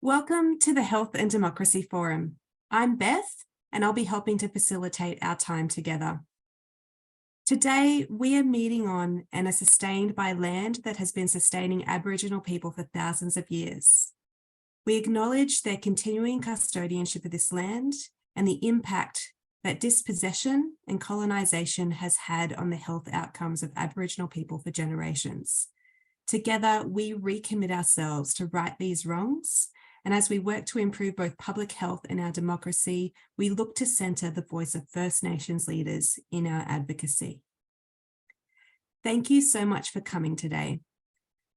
Welcome to the Health and Democracy Forum. I'm Beth, and I'll be helping to facilitate our time together. Today, we are meeting on and are sustained by land that has been sustaining Aboriginal people for thousands of years. We acknowledge their continuing custodianship of this land and the impact that dispossession and colonisation has had on the health outcomes of Aboriginal people for generations. Together, we recommit ourselves to right these wrongs. And as we work to improve both public health and our democracy, we look to centre the voice of First Nations leaders in our advocacy. Thank you so much for coming today.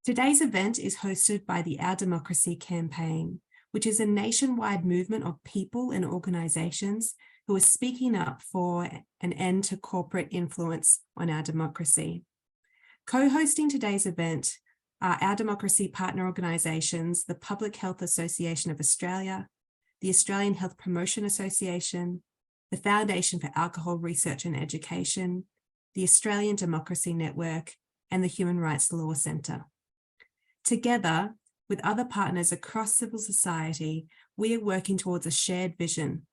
Today's event is hosted by the Our Democracy campaign, which is a nationwide movement of people and organisations who are speaking up for an end to corporate influence on our democracy. Co-hosting today's event are Our Democracy partner organisations, the Public Health Association of Australia, the Australian Health Promotion Association, the Foundation for Alcohol Research and Education, the Australian Democracy Network, and the Human Rights Law Centre. Together, with other partners across civil society, we are working towards a shared vision,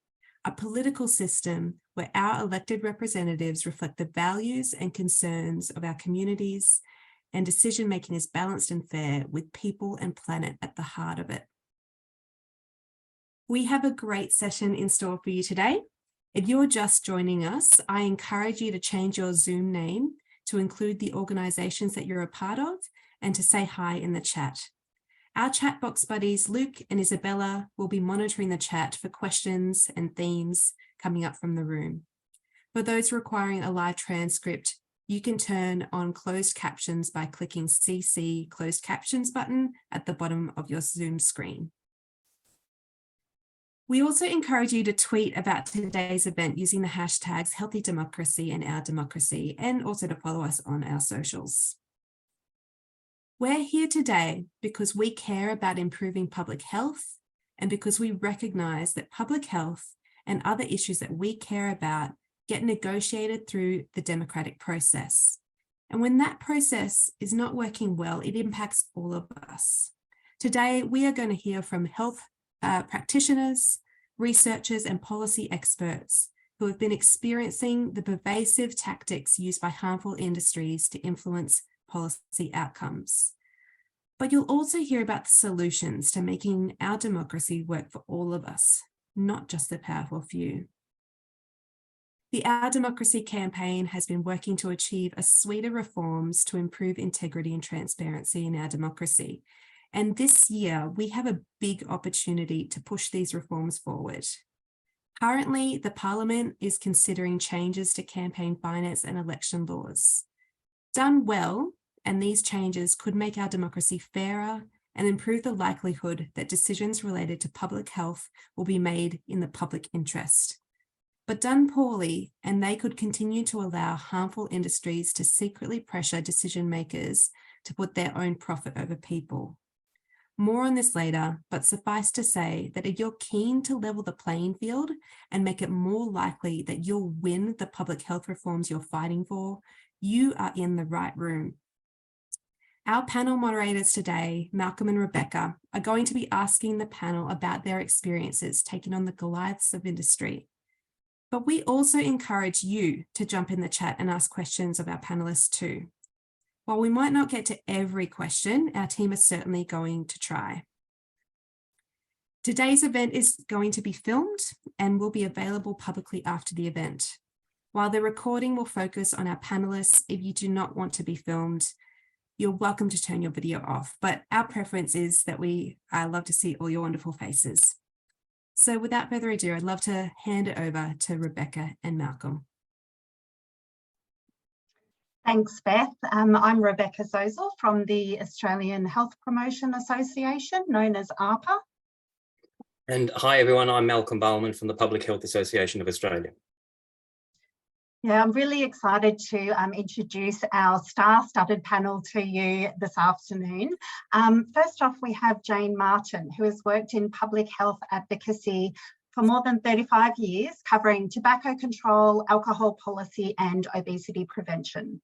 a political system where our elected representatives reflect the values and concerns of our communities, and decision-making is balanced and fair with people and planet at the heart of it. We have a great session in store for you today. If you're just joining us, I encourage you to change your Zoom name to include the organisations that you're a part of and to say hi in the chat. Our chat box buddies, Luke and Isabella, will be monitoring the chat for questions and themes coming up from the room. For those requiring a live transcript, you can turn on closed captions by clicking CC closed captions button at the bottom of your Zoom screen. We also encourage you to tweet about today's event using the hashtags Healthy Democracy and Our Democracy, and also to follow us on our socials. We're here today because we care about improving public health and because we recognise that public health and other issues that we care about get negotiated through the democratic process. And when that process is not working well, it impacts all of us. Today, we are going to hear from health practitioners, researchers, and policy experts who have been experiencing the pervasive tactics used by harmful industries to influence policy outcomes. But you'll also hear about the solutions to making our democracy work for all of us, not just the powerful few. The Our Democracy campaign has been working to achieve a suite of reforms to improve integrity and transparency in our democracy. And this year, we have a big opportunity to push these reforms forward. Currently, the Parliament is considering changes to campaign finance and election laws. Done well, and these changes could make our democracy fairer and improve the likelihood that decisions related to public health will be made in the public interest. But done poorly, and they could continue to allow harmful industries to secretly pressure decision makers to put their own profit over people. More on this later, but suffice to say that if you're keen to level the playing field and make it more likely that you'll win the public health reforms you're fighting for, you are in the right room. Our panel moderators today, Malcolm and Rebecca, are going to be asking the panel about their experiences taking on the Goliaths of industry. But we also encourage you to jump in the chat and ask questions of our panelists too. While we might not get to every question, our team is certainly going to try. Today's event is going to be filmed and will be available publicly after the event. While the recording will focus on our panelists, if you do not want to be filmed, you're welcome to turn your video off. But our preference is that I love to see all your wonderful faces. So without further ado, I'd love to hand it over to Rebecca and Malcolm. Thanks, Beth. I'm Rebecca Zozel from the Australian Health Promotion Association, known as ARPA. And hi, everyone. I'm Malcolm Bowman from the Public Health Association of Australia. Yeah, I'm really excited to introduce our star-studded panel to you this afternoon. First off, we have Jane Martin, who has worked in public health advocacy for more than 35 years, covering tobacco control, alcohol policy, and obesity prevention.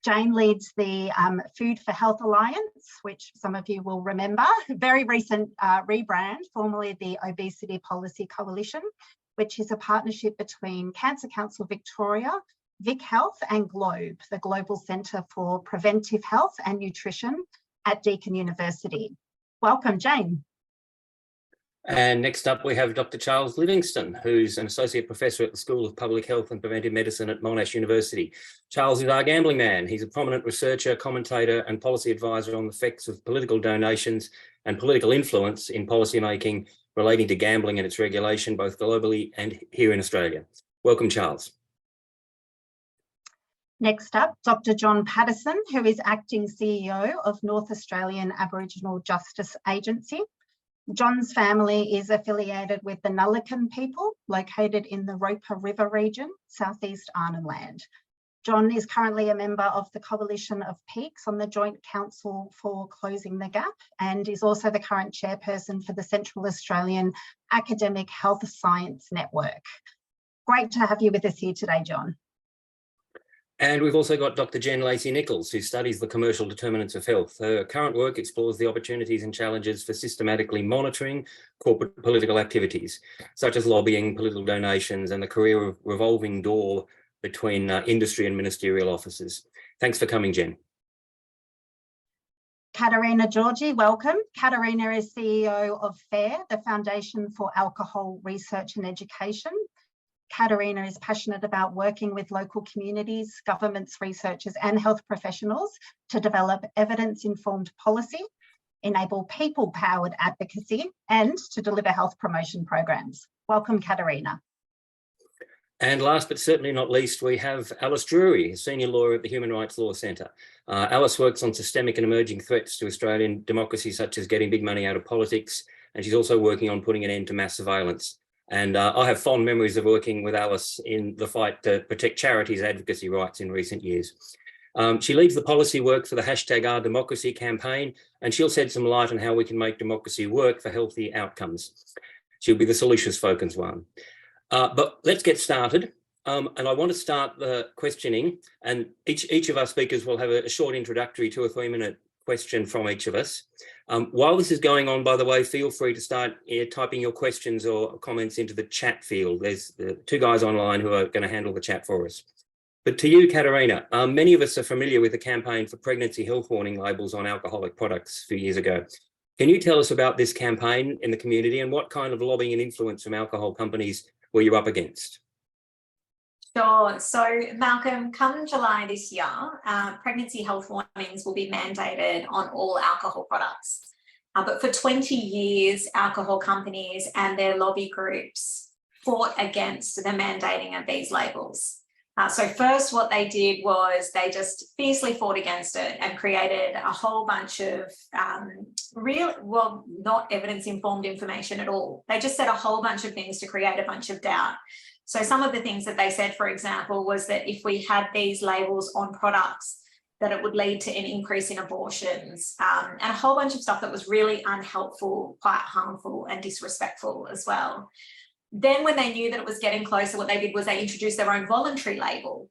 Jane leads the Food for Health Alliance, which some of you will remember, very recent rebrand, formerly the Obesity Policy Coalition, which is a partnership between Cancer Council Victoria, Vic Health and Globe, the Global Centre for Preventive Health and Nutrition at Deakin University. Welcome, Jane. And next up, we have Dr. Charles Livingston, who's an associate professor at the School of Public Health and Preventive Medicine at Monash University. Charles is our gambling man. He's a prominent researcher, commentator, and policy advisor on the effects of political donations and political influence in policymaking relating to gambling and its regulation, both globally and here in Australia. Welcome, Charles. Next up, Dr. John Patterson, who is acting CEO of North Australian Aboriginal Justice Agency. John's family is affiliated with the Nullagine people located in the Roper River region, southeast Arnhem Land. John is currently a member of the Coalition of Peaks on the Joint Council for Closing the Gap and is also the current chairperson for the Central Australian Academic Health Science Network. Great to have you with us here today, John. And we've also got Dr. Jen Lacey-Nichols, who studies the commercial determinants of health. Her current work explores the opportunities and challenges for systematically monitoring corporate political activities, such as lobbying, political donations, and the career of revolving door between industry and ministerial offices. Thanks for coming, Jen. Katerina Georgi, welcome. Katerina is CEO of FARE, the Foundation for Alcohol Research and Education. Katerina is passionate about working with local communities, governments, researchers and health professionals to develop evidence-informed policy, enable people-powered advocacy and to deliver health promotion programs. Welcome, Katerina. And last but certainly not least, we have Alice Drury, senior lawyer at the Human Rights Law Centre. Alice works on systemic and emerging threats to Australian democracy, such as getting big money out of politics, and she's also working on putting an end to mass surveillance. And I have fond memories of working with Alice in the fight to protect charities' advocacy rights in recent years. She leads the policy work for the #OurDemocracy campaign, and she'll shed some light on how we can make democracy work for healthy outcomes. She'll be the solutions-focused one. But let's get started. And I want to start the questioning, and each of our speakers will have a short introductory 2 or 3 minute question from each of us. While this is going on, by the way, feel free to start typing your questions or comments into the chat field. There's 2 guys online who are going to handle the chat for us. But to you, Katerina, many of us are familiar with the campaign for pregnancy health warning labels on alcoholic products a few years ago. Can you tell us about this campaign in the community and what kind of lobbying and influence from alcohol companies were you up against? Sure. So, Malcolm, come July this year, pregnancy health warnings will be mandated on all alcohol products. But for 20 years, alcohol companies and their lobby groups fought against the mandating of these labels. So first, what they did was they just fiercely fought against it and created a whole bunch of not evidence-informed information at all. They just said a whole bunch of things to create a bunch of doubt. So some of the things that they said, for example, was that if we had these labels on products, that it would lead to an increase in abortions and a whole bunch of stuff that was really unhelpful, quite harmful and disrespectful as well. Then when they knew that it was getting closer, what they did was they introduced their own voluntary label.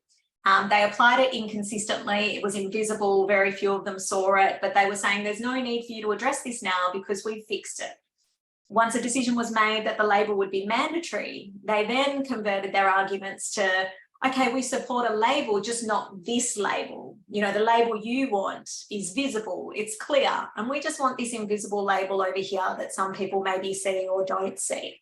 They applied it inconsistently. It was invisible. Very few of them saw it, but they were saying there's no need for you to address this now because we've fixed it. Once a decision was made that the label would be mandatory, they then converted their arguments to, okay, we support a label, just not this label. You know, the label you want is visible, it's clear, and we just want this invisible label over here that some people maybe see or don't see.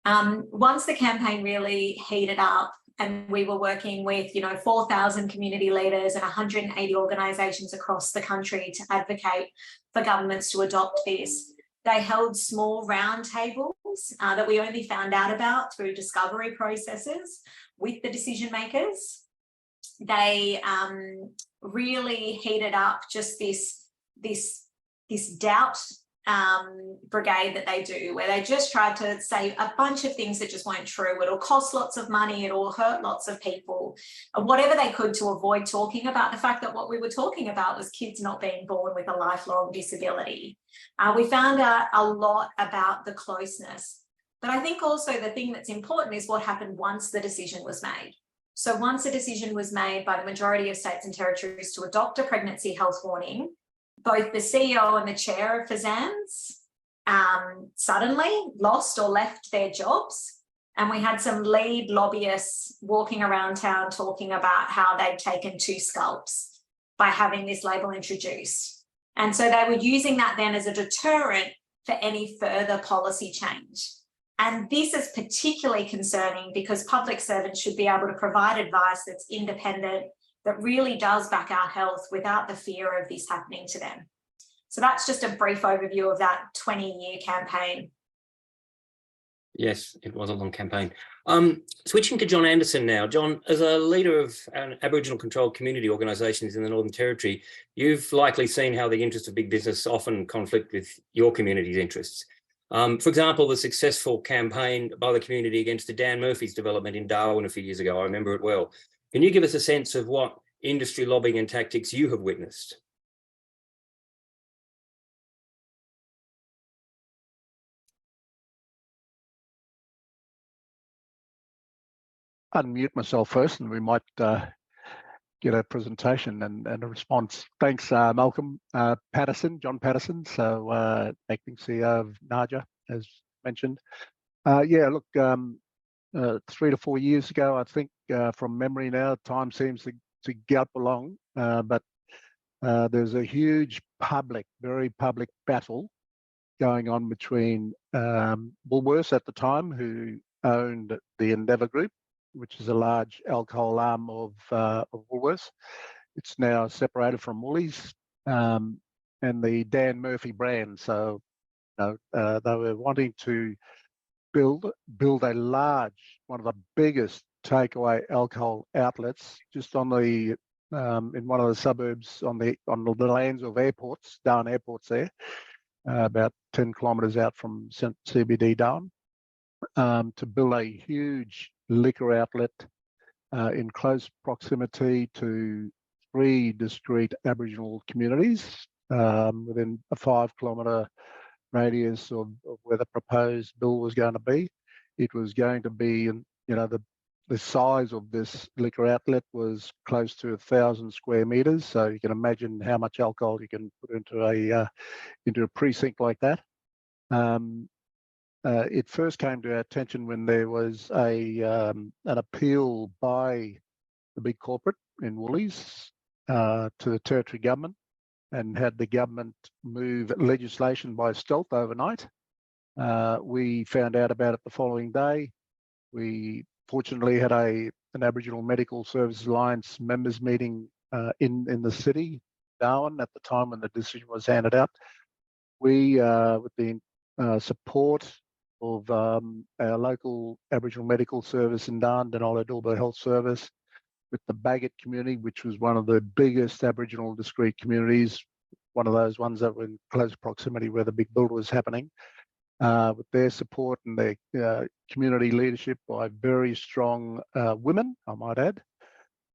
Once the campaign really heated up and we were working with, 4,000 community leaders and 180 organisations across the country to advocate for governments to adopt this, they held small roundtables that we only found out about through discovery processes with the decision makers. They really heated up just this doubt brigade that they do, where they just tried to say a bunch of things that just weren't true. It'll cost lots of money, it'll hurt lots of people, whatever they could to avoid talking about the fact that what we were talking about was kids not being born with a lifelong disability. We found out a lot about the closeness, but I think also the thing that's important is what happened once the decision was made. So once a decision was made by the majority of states and territories to adopt a pregnancy health warning, both the CEO and the chair of FSANZ suddenly lost or left their jobs. And we had some lead lobbyists walking around town talking about how they'd taken 2 scalps by having this label introduced. And so they were using that then as a deterrent for any further policy change. And this is particularly concerning because public servants should be able to provide advice that's independent, that really does back our health without the fear of this happening to them. So that's just a brief overview of that 20-year campaign. Yes, it was a long campaign. Switching to John Anderson now. John, as a leader of Aboriginal controlled community organisations in the Northern Territory, you've likely seen how the interests of big business often conflict with your community's interests. For example, the successful campaign by the community against the Dan Murphy's development in Darwin a few years ago, I remember it well. Can you give us a sense of what industry lobbying and tactics you have witnessed? Unmute myself first and we might get a presentation and a response. Thanks, Malcolm. Patterson, John Patterson, so acting CEO of NAJA, as mentioned. Yeah, look, 3 to 4 years ago, I think, from memory now, time seems to gallop along, but there's a huge very public battle going on between Woolworths at the time, who owned the Endeavour Group, which is a large alcohol arm of Woolworths. It's now separated from Woolies, and the Dan Murphy brand. So they were wanting to build a large, one of the biggest takeaway alcohol outlets just on the in one of the suburbs on the lands of airports, Darwin airports there, about 10 kilometres out from CBD Darwin, to build a huge liquor outlet in close proximity to 3 discrete Aboriginal communities within a 5-kilometre radius of where the proposed bill was going to be. It was going to be, the size of this liquor outlet was close to 1,000 square metres. So you can imagine how much alcohol you can put into a precinct like that. It first came to our attention when there was an appeal by the big corporate in Woolies to the territory government, and had the government move legislation by stealth overnight. We found out about it the following day. We fortunately had an Aboriginal Medical Services Alliance members meeting in the city, Darwin, at the time when the decision was handed out. We, with the support of our local Aboriginal Medical Service in Darwin, Denali Dulba Health Service, with the Bagot community, which was one of the biggest Aboriginal discrete communities, one of those ones that were in close proximity where the big build was happening, with their support and their community leadership by very strong women, I might add.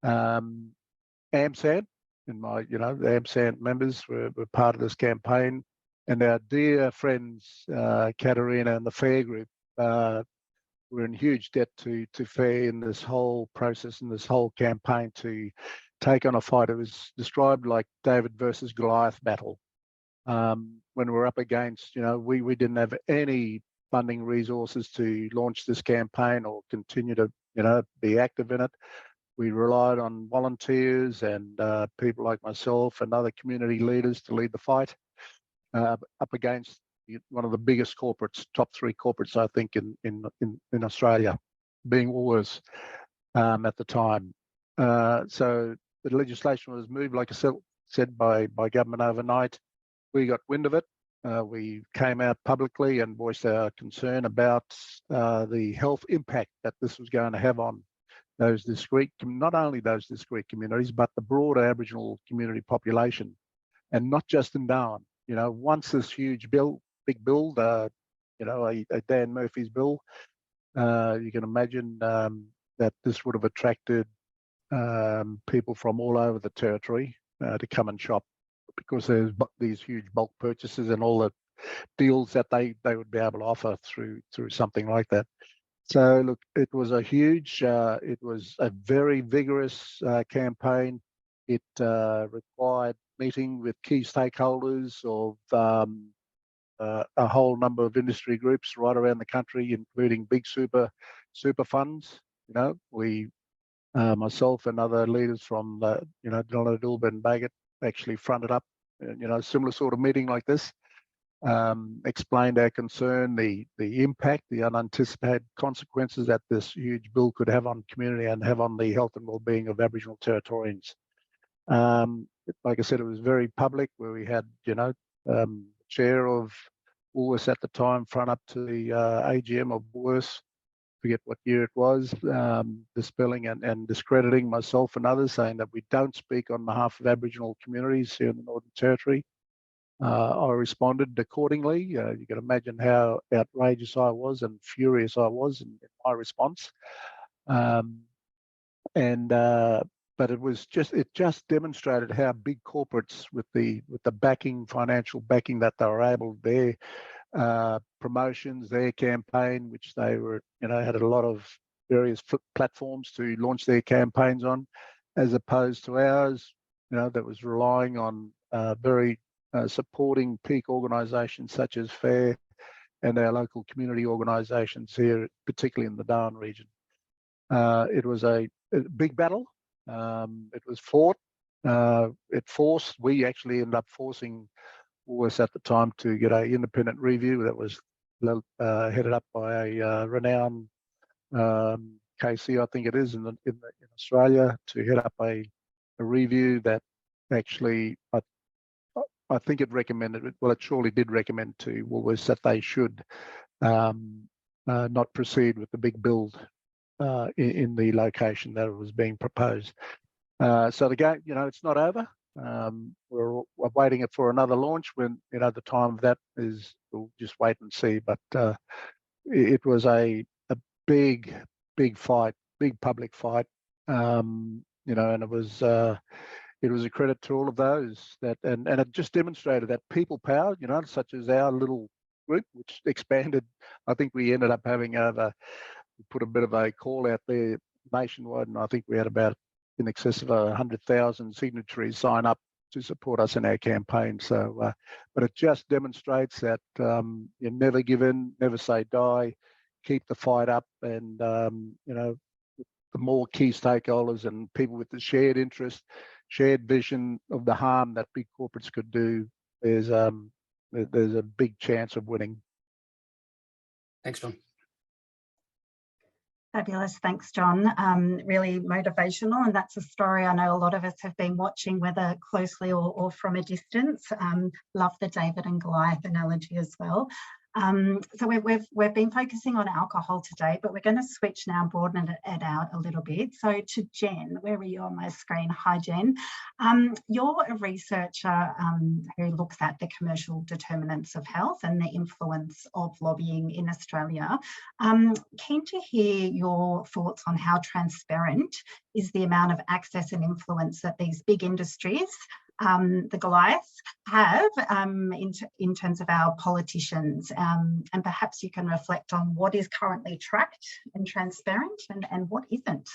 AMSAN, the AMSAN members were part of this campaign, and our dear friends, Katarina and the FAIR group, were in huge debt to FAIR in this whole process and this whole campaign to take on a fight. It was described like David versus Goliath battle. When we're up against, we didn't have any funding resources to launch this campaign or continue to, be active in it. We relied on volunteers and people like myself and other community leaders to lead the fight up against one of the biggest corporates, top 3 corporates, I think, in Australia, being Woolworths at the time. So the legislation was moved, like I said, by government overnight. We got wind of it. We came out publicly and voiced our concern about the health impact that this was going to have on those discrete, not only those discrete communities, but the broader Aboriginal community population, and not just in Darwin. Once this huge big build, a Dan Murphy's bill, you can imagine that this would have attracted people from all over the territory to come and shop, because there's these huge bulk purchases and all the deals that they would be able to offer through something like that. So look, it was a huge, it was a very vigorous campaign. It required meeting with key stakeholders of a whole number of industry groups right around the country, including big super funds. You know, we, myself and other leaders from the, Dulba and Bagot actually fronted up, a similar sort of meeting like this. Explained our concern, the impact, the unanticipated consequences that this huge bill could have on community and have on the health and well-being of Aboriginal Territorians. Like I said, it was very public, where we had, chair of Woolworths at the time front up to the AGM of Woolworths, forget what year it was, dispelling and discrediting myself and others, saying that we don't speak on behalf of Aboriginal communities here in the Northern Territory. I responded accordingly. You can imagine how outrageous I was and furious I was in my response. But it just demonstrated how big corporates, with the backing, financial backing that they were able, their promotions, their campaign, which they were, had a lot of various platforms to launch their campaigns on, as opposed to ours, that was relying on very supporting peak organisations such as FAIR and our local community organisations here, particularly in the Darwin region. It was a big battle. It was fought. We actually ended up forcing Woolworths at the time to get an independent review that was headed up by a renowned KC, I think it is, in Australia, to head up a review that actually, I think it recommended, well, it surely did recommend to Woolworths that they should not proceed with the big build in the location that was being proposed. So the game, it's not over. We're waiting for another launch. When the time of that is, we'll just wait and see. But it was a big fight, big public fight. And it was a credit to all of those and it just demonstrated that people power, such as our little group, which expanded. I think we ended up having put a bit of a call out there nationwide, and I think we had about in excess of 100,000 signatories sign up to support us in our campaign. So, but it just demonstrates that you never give in, never say die, keep the fight up, and the more key stakeholders and people with the shared interest, shared vision of the harm that big corporates could do, there's a big chance of winning. Thanks, John. Fabulous, thanks, John. Really motivational, and that's a story I know a lot of us have been watching, whether closely or from a distance. Love the David and Goliath analogy as well. So we've been focusing on alcohol today, but we're going to switch now and broaden it out a little bit. So to Jen, where are you on my screen? Hi, Jen. You're a researcher who looks at the commercial determinants of health and the influence of lobbying in Australia. Keen to hear your thoughts on how transparent is the amount of access and influence that these big industries, the Goliaths, have in terms of our politicians, and perhaps you can reflect on what is currently tracked and transparent and what isn't.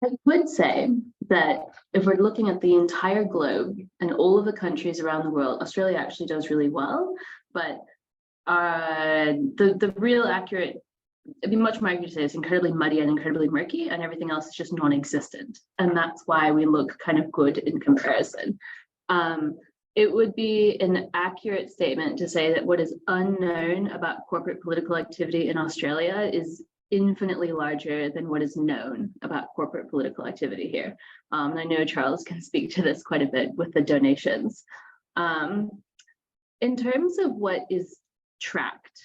I would say that if we're looking at the entire globe and all of the countries around the world, Australia actually does really well, but the real accurate, it'd be much more accurate to say it's incredibly muddy and incredibly murky, and everything else is just non-existent. And that's why we look kind of good in comparison. It would be an accurate statement to say that what is unknown about corporate political activity in Australia is infinitely larger than what is known about corporate political activity here. And I know Charles can speak to this quite a bit with the donations. In terms of what is tracked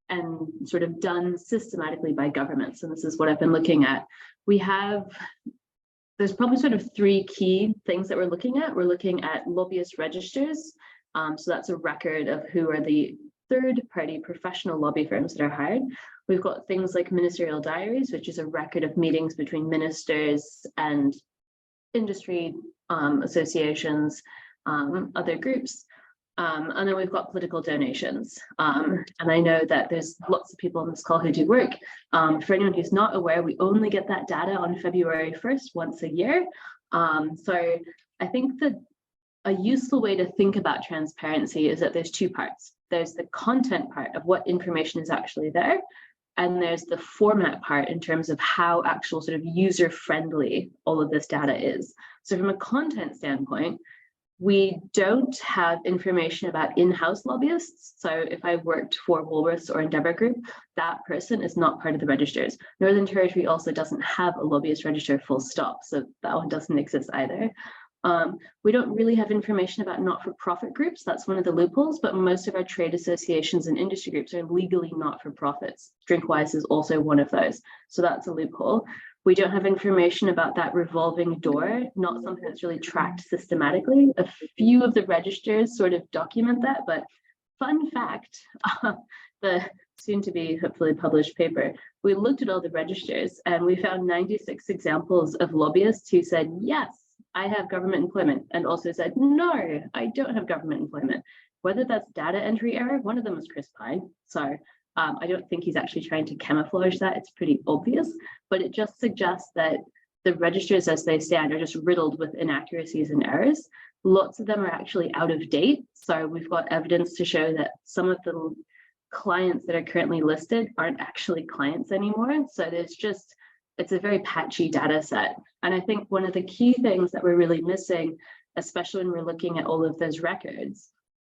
and sort of done systematically by governments, and this is what I've been looking at, there's probably sort of three key things that we're looking at. We're looking at lobbyist registers. So that's a record of who are the third-party professional lobby firms that are hired. We've got things like ministerial diaries, which is a record of meetings between ministers and industry associations, other groups. And then we've got political donations. And I know that there's lots of people on this call who do work. For anyone who's not aware, we only get that data on February 1st, once a year. So I think that a useful way to think about transparency is that there's two parts. There's the content part of what information is actually there, and there's the format part in terms of how actual sort of user-friendly all of this data is. So from a content standpoint, we don't have information about in-house lobbyists. So if I worked for Woolworths or Endeavour Group, that person is not part of the registers. Northern Territory also doesn't have a lobbyist register, full stop. So that one doesn't exist either. We don't really have information about not-for-profit groups. That's one of the loopholes, but most of our trade associations and industry groups are legally not-for-profits. Drinkwise is also one of those. So that's a loophole. We don't have information about that revolving door, not something that's really tracked systematically. A few of the registers sort of document that, but fun fact, the soon to be hopefully published paper, we looked at all the registers and we found 96 examples of lobbyists who said, yes, I have government employment, and also said, no, I don't have government employment. Whether that's data entry error, one of them was Chris Pine. So I don't think he's actually trying to camouflage that. It's pretty obvious, but it just suggests that the registers as they stand are just riddled with inaccuracies and errors. Lots of them are actually out of date. So we've got evidence to show that some of the clients that are currently listed aren't actually clients anymore. So there's just, it's a very patchy data set. And I think one of the key things that we're really missing, especially when we're looking at all of those records,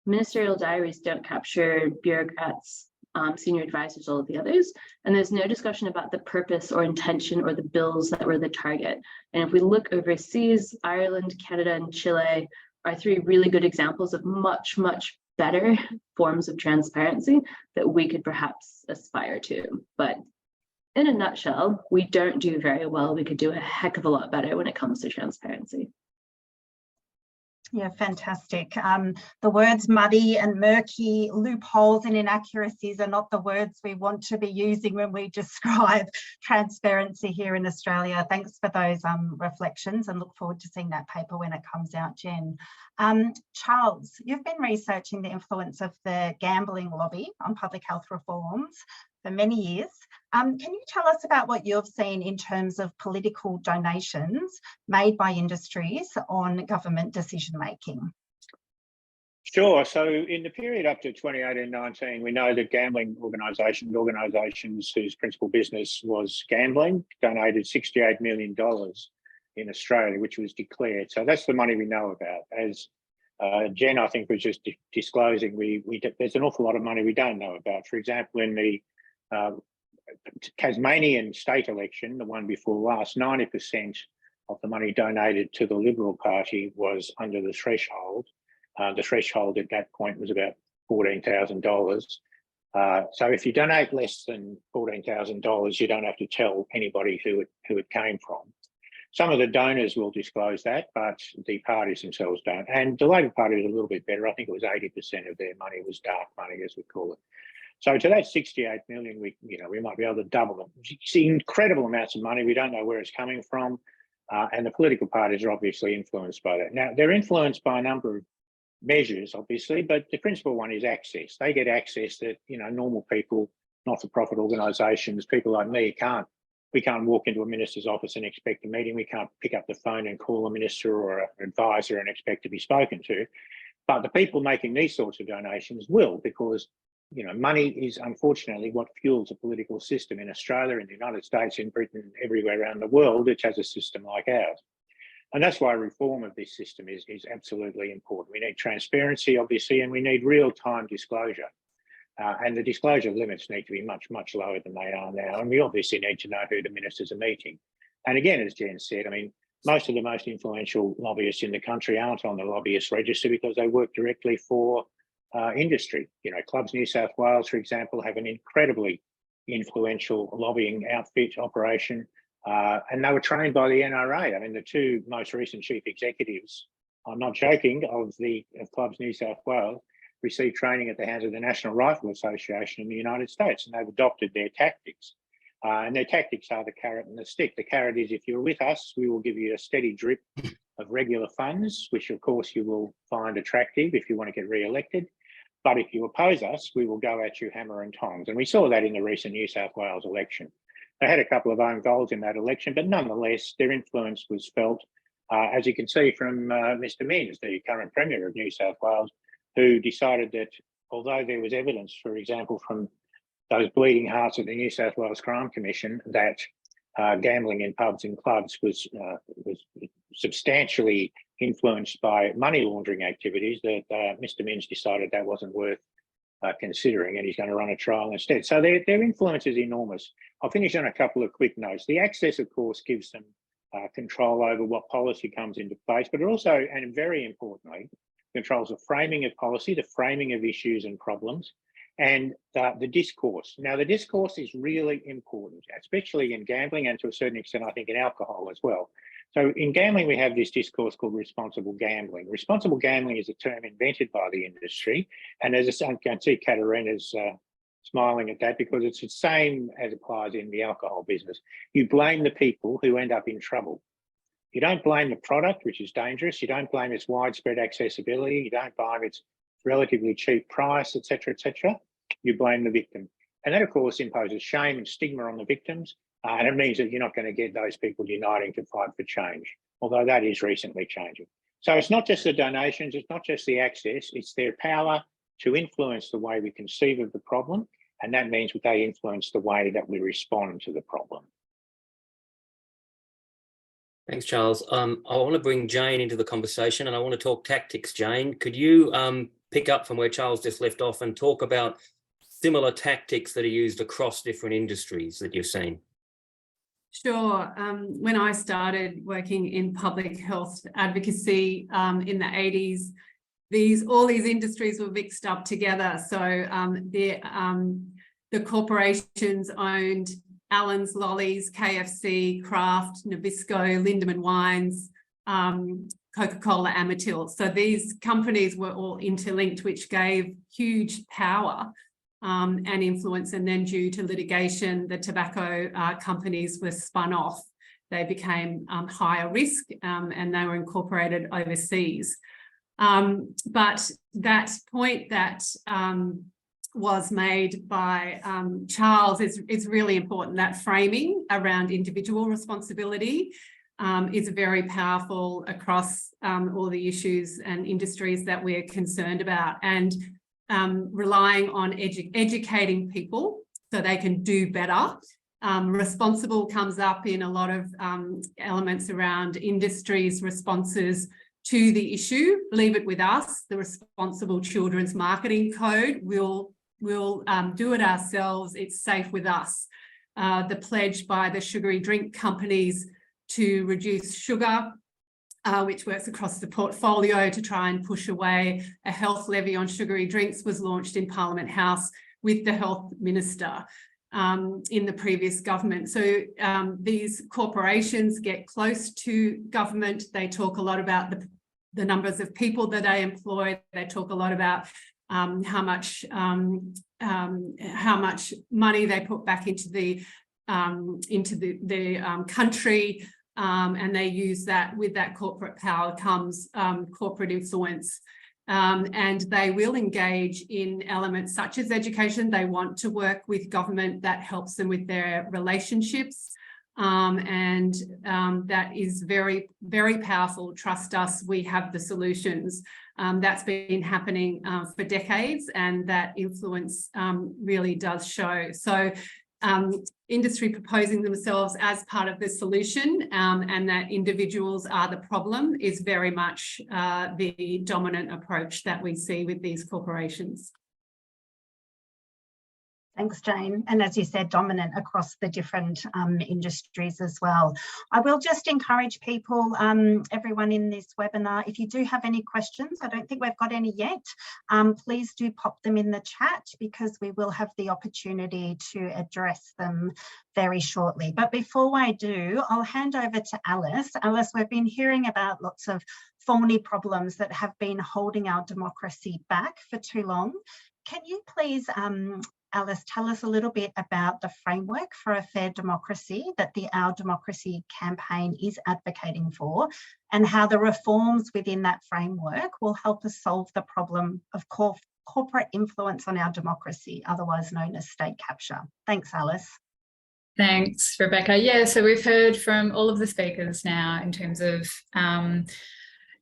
ministerial diaries don't capture bureaucrats, senior advisors, all of the others. And there's no discussion about the purpose or intention or the bills that were the target. And if we look overseas, Ireland, Canada, and Chile are three really good examples of much, much better forms of transparency that we could perhaps aspire to. But in a nutshell, we don't do very well. We could do a heck of a lot better when it comes to transparency. Yeah, fantastic. The words muddy and murky, loopholes and inaccuracies are not the words we want to be using when we describe transparency here in Australia. Thanks for those reflections, and look forward to seeing that paper when it comes out, Jen. Charles, you've been researching the influence of the gambling lobby on public health reforms for many years. Can you tell us about what you've seen in terms of political donations made by industries on government decision making? Sure. So in the period up to 2018-19, we know that gambling organisations whose principal business was gambling donated $68 million in Australia, which was declared. So that's the money we know about. As Jen, I think, was just disclosing, there's an awful lot of money we don't know about. For example, in the Tasmanian state election, the one before last, 90% of the money donated to the Liberal Party was under the threshold. The threshold at that point was about $14,000. So if you donate less than $14,000, you don't have to tell anybody who it came from. Some of the donors will disclose that, but the parties themselves don't. And the Labor Party is a little bit better. I think it was 80% of their money was dark money, as we call it. So to that 68 million, we might be able to double them. You see incredible amounts of money. We don't know where it's coming from. And the political parties are obviously influenced by that. Now, they're influenced by a number of measures, obviously, but the principal one is access. They get access that, normal people, not-for-profit organisations, people like me we can't walk into a minister's office and expect a meeting. We can't pick up the phone and call a minister or an advisor and expect to be spoken to. But the people making these sorts of donations will, because money is unfortunately what fuels a political system in Australia, in the United States, in Britain, everywhere around the world, which has a system like ours. And that's why reform of this system is absolutely important. We need transparency, obviously, and we need real-time disclosure. And the disclosure limits need to be much, much lower than they are now. And we obviously need to know who the ministers are meeting. And again, as Jen said, most of the most influential lobbyists in the country aren't on the lobbyist register because they work directly for industry. Clubs New South Wales, for example, have an incredibly influential lobbying outfit operation, and they were trained by the NRA. The two most recent chief executives, I'm not joking, of Clubs New South Wales received training at the hands of the National Rifle Association in the United States, and they've adopted their tactics. And their tactics are the carrot and the stick. The carrot is, if you're with us, we will give you a steady drip of regular funds, which of course you will find attractive if you want to get re-elected. But if you oppose us, we will go at you hammer and tongs. And we saw that in the recent New South Wales election. They had a couple of own goals in that election, but nonetheless, their influence was felt, as you can see from Mr. Minns, the current Premier of New South Wales, who decided that although there was evidence, for example, from those bleeding hearts of the New South Wales Crime Commission that gambling in pubs and clubs was substantially influenced by money laundering activities, that Mr. Minns decided that wasn't worth considering, and he's going to run a trial instead. So their influence is enormous. I'll finish on a couple of quick notes. The access, of course, gives them control over what policy comes into place, but it also, and very importantly, controls the framing of policy, the framing of issues and problems, and the discourse. Now, the discourse is really important, especially in gambling and to a certain extent, I think, in alcohol as well. So in gambling, we have this discourse called responsible gambling. Responsible gambling is a term invented by the industry. And as I can see, Katarina's smiling at that because it's the same as applies in the alcohol business. You blame the people who end up in trouble. You don't blame the product, which is dangerous. You don't blame its widespread accessibility. You don't blame its relatively cheap price, et cetera, et cetera. You blame the victim. And that, of course, imposes shame and stigma on the victims. And it means that you're not going to get those people uniting to fight for change, although that is recently changing. So it's not just the donations, it's not just the access, it's their power to influence the way we conceive of the problem. And that means that they influence the way that we respond to the problem. Thanks, Charles. I want to bring Jane into the conversation and I want to talk tactics. Jane, could you pick up from where Charles just left off and talk about similar tactics that are used across different industries that you've seen? Sure. When I started working in public health advocacy in the 80s, all these industries were mixed up together. So the corporations owned Allen's Lollies, KFC, Kraft, Nabisco, Lindemann Wines, Coca-Cola, Amatil. So these companies were all interlinked, which gave huge power and influence. And then due to litigation, the tobacco companies were spun off. They became higher risk and they were incorporated overseas. But that point that was made by Charles is really important. That framing around individual responsibility is very powerful across all the issues and industries that we're concerned about, and relying on educating people so they can do better. Responsible comes up in a lot of elements around industries' responses to the issue. Leave it with us. The Responsible Children's Marketing Code, we'll do it ourselves. It's safe with us. The pledge by the sugary drink companies to reduce sugar, which works across the portfolio to try and push away a health levy on sugary drinks, was launched in Parliament House with the health minister in the previous government. So these corporations get close to government. They talk a lot about the numbers of people that they employ. They talk a lot about how much money they put back into the country. And they use that. With that corporate power comes corporate influence. And they will engage in elements such as education. They want to work with government that helps them with their relationships. And that is very, very powerful. Trust us, we have the solutions. That's been happening for decades, and that influence really does show. So industry proposing themselves as part of the solution and that individuals are the problem is very much the dominant approach that we see with these corporations. Thanks, Jane. And as you said, dominant across the different industries as well. I will just encourage people, everyone in this webinar, if you do have any questions, I don't think we've got any yet, please do pop them in the chat because we will have the opportunity to address them very shortly. But before I do, I'll hand over to Alice. Alice, we've been hearing about lots of thorny problems that have been holding our democracy back for too long. Can you please Alice, tell us a little bit about the framework for a fair democracy that the Our Democracy campaign is advocating for, and how the reforms within that framework will help us solve the problem of corporate influence on our democracy, otherwise known as state capture. Thanks, Alice. Thanks, Rebecca. Yeah, so we've heard from all of the speakers now in terms of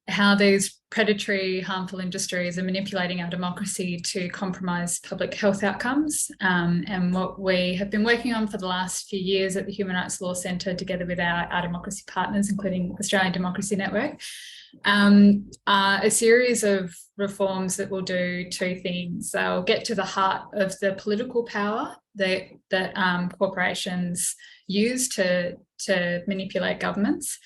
how these predatory, harmful industries are manipulating our democracy to compromise public health outcomes. And what we have been working on for the last few years at the Human Rights Law Centre, together with our democracy partners, including Australian Democracy Network, are a series of reforms that will do two things. They'll get to the heart of the political power that corporations use to manipulate governments.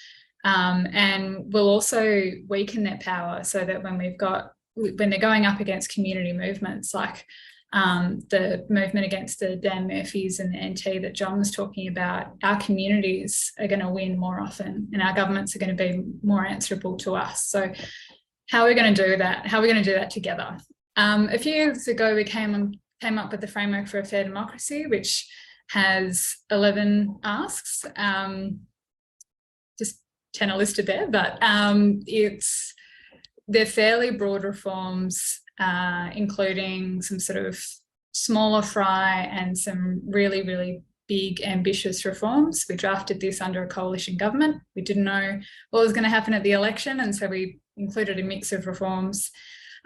And will also weaken their power so that when they're going up against community movements like the movement against the Dan Murphys and the NT that John was talking about, our communities are going to win more often and our governments are going to be more answerable to us. So how are we going to do that? How are we going to do that together? A few years ago, we came up with the Framework for a Fair Democracy, which has 11 asks. Just 10 are listed there, but they're fairly broad reforms, including some sort of smaller fry and some really, really big, ambitious reforms. We drafted this under a coalition government. We didn't know what was going to happen at the election, and so we included a mix of reforms,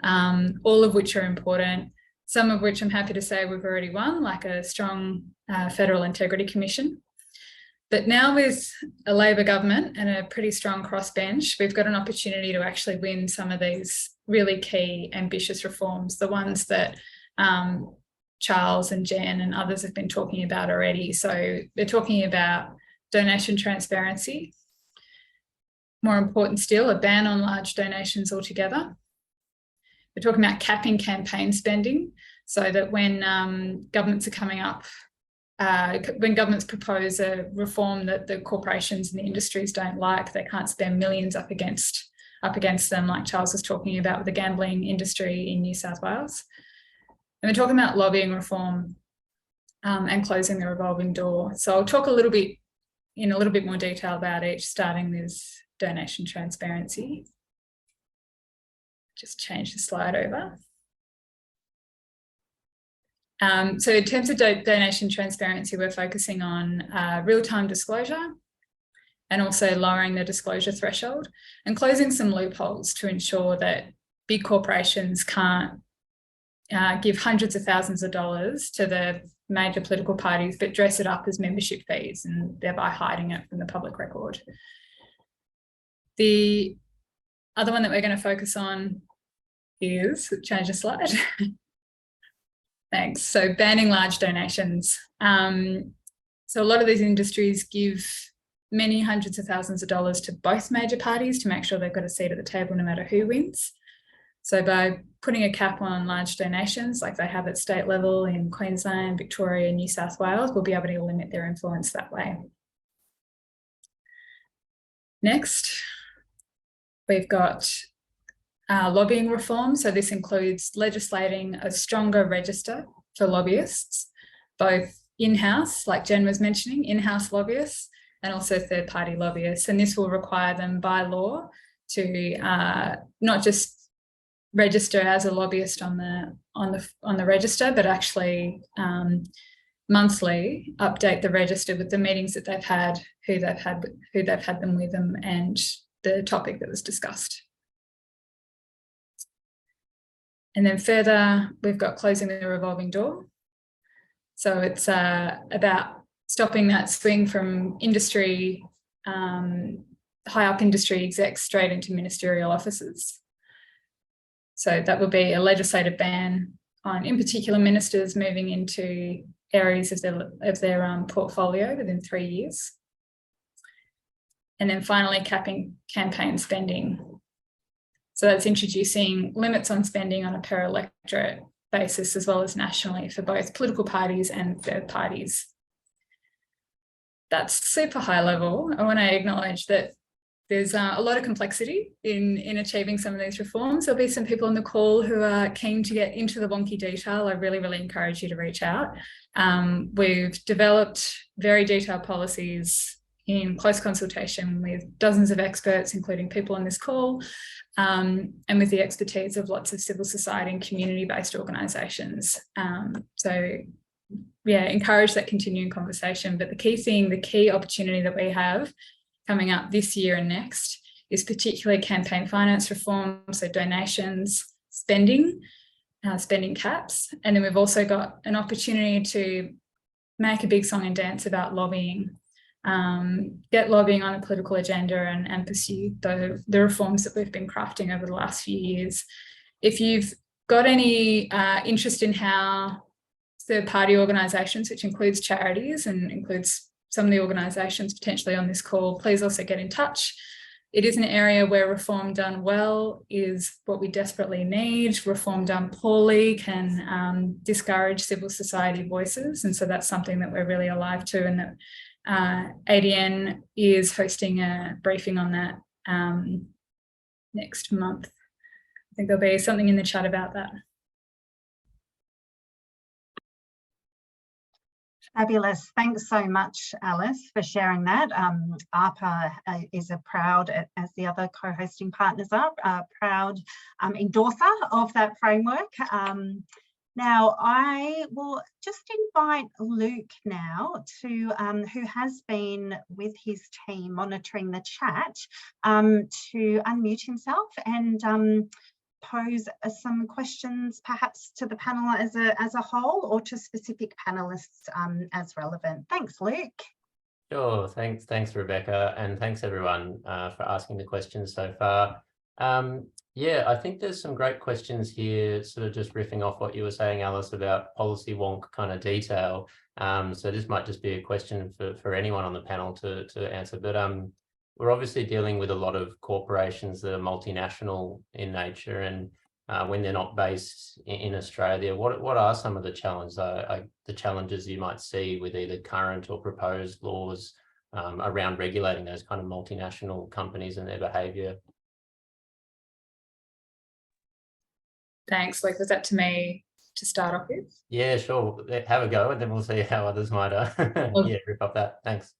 all of which are important, some of which I'm happy to say we've already won, like a strong Federal Integrity Commission. But now with a Labor government and a pretty strong crossbench, we've got an opportunity to actually win some of these really key, ambitious reforms, the ones that Charles and Jen and others have been talking about already. So they're talking about donation transparency. More important still, a ban on large donations altogether. We're talking about capping campaign spending so that when governments are coming up, when governments propose a reform that the corporations and the industries don't like, they can't spend millions up against them, like Charles was talking about with the gambling industry in New South Wales. And we're talking about lobbying reform and closing the revolving door. So I'll talk in a little bit more detail about each, starting with donation transparency. Just change the slide over. So in terms of donation transparency, we're focusing on real-time disclosure and also lowering the disclosure threshold and closing some loopholes to ensure that big corporations can't give hundreds of thousands of dollars to the major political parties but dress it up as membership fees and thereby hiding it from the public record. The other one that we're going to focus on is, change the slide. Thanks. So banning large donations. So a lot of these industries give many hundreds of thousands of dollars to both major parties to make sure they've got a seat at the table no matter who wins. So by putting a cap on large donations like they have at state level in Queensland, Victoria, New South Wales, we'll be able to limit their influence that way. Next, we've got lobbying reform. So this includes legislating a stronger register for lobbyists, both in-house, like Jen was mentioning, in-house lobbyists, and also third-party lobbyists. And this will require them by law to not just register as a lobbyist on the register, but actually monthly update the register with the meetings that they've had, who they've had them with them, and the topic that was discussed. And then further, we've got closing the revolving door. So it's about stopping that swing from industry, high up industry execs straight into ministerial offices. So that would be a legislative ban on, in particular, ministers moving into areas of their portfolio within 3 years. And then finally, capping campaign spending. So that's introducing limits on spending on a per electorate basis as well as nationally for both political parties and third parties. That's super high level. I want to acknowledge that there's a lot of complexity in achieving some of these reforms. There'll be some people on the call who are keen to get into the wonky detail. I really, really encourage you to reach out. We've developed very detailed policies in close consultation with dozens of experts, including people on this call, and with the expertise of lots of civil society and community-based organisations. So yeah, encourage that continuing conversation. But the key opportunity that we have coming up this year and next is particularly campaign finance reform, so donations, spending caps. And then we've also got an opportunity to make a big song and dance about lobbying, get lobbying on the political agenda and pursue the reforms that we've been crafting over the last few years. If you've got any interest in how third-party organisations, which includes charities and includes some of the organisations potentially on this call, please also get in touch. It is an area where reform done well is what we desperately need. Reform done poorly can discourage civil society voices. And so that's something that we're really alive to, and that ADN is hosting a briefing on that next month. I think there'll be something in the chat about that. Fabulous. Thanks so much, Alice, for sharing that. ARPA is a proud, as the other co-hosting partners are, a proud endorser of that framework. Now, I will just invite Luke now to, who has been with his team monitoring the chat, to unmute himself and pose some questions perhaps to the panel as a whole, or to specific panelists as relevant. Thanks, Luke. Sure, thanks Rebecca, and thanks everyone for asking the questions so far. Yeah, I think there's some great questions here, sort of just riffing off what you were saying, Alice, about policy wonk kind of detail. So this might just be a question for anyone on the panel to answer, but we're obviously dealing with a lot of corporations that are multinational in nature, and when they're not based in Australia, what are some of the challenges you might see with either current or proposed laws around regulating those kind of multinational companies and their behaviour? Thanks. Like, was that to me to start off with? Yeah, sure. Have a go, and then we'll see how others might rip up that. Thanks.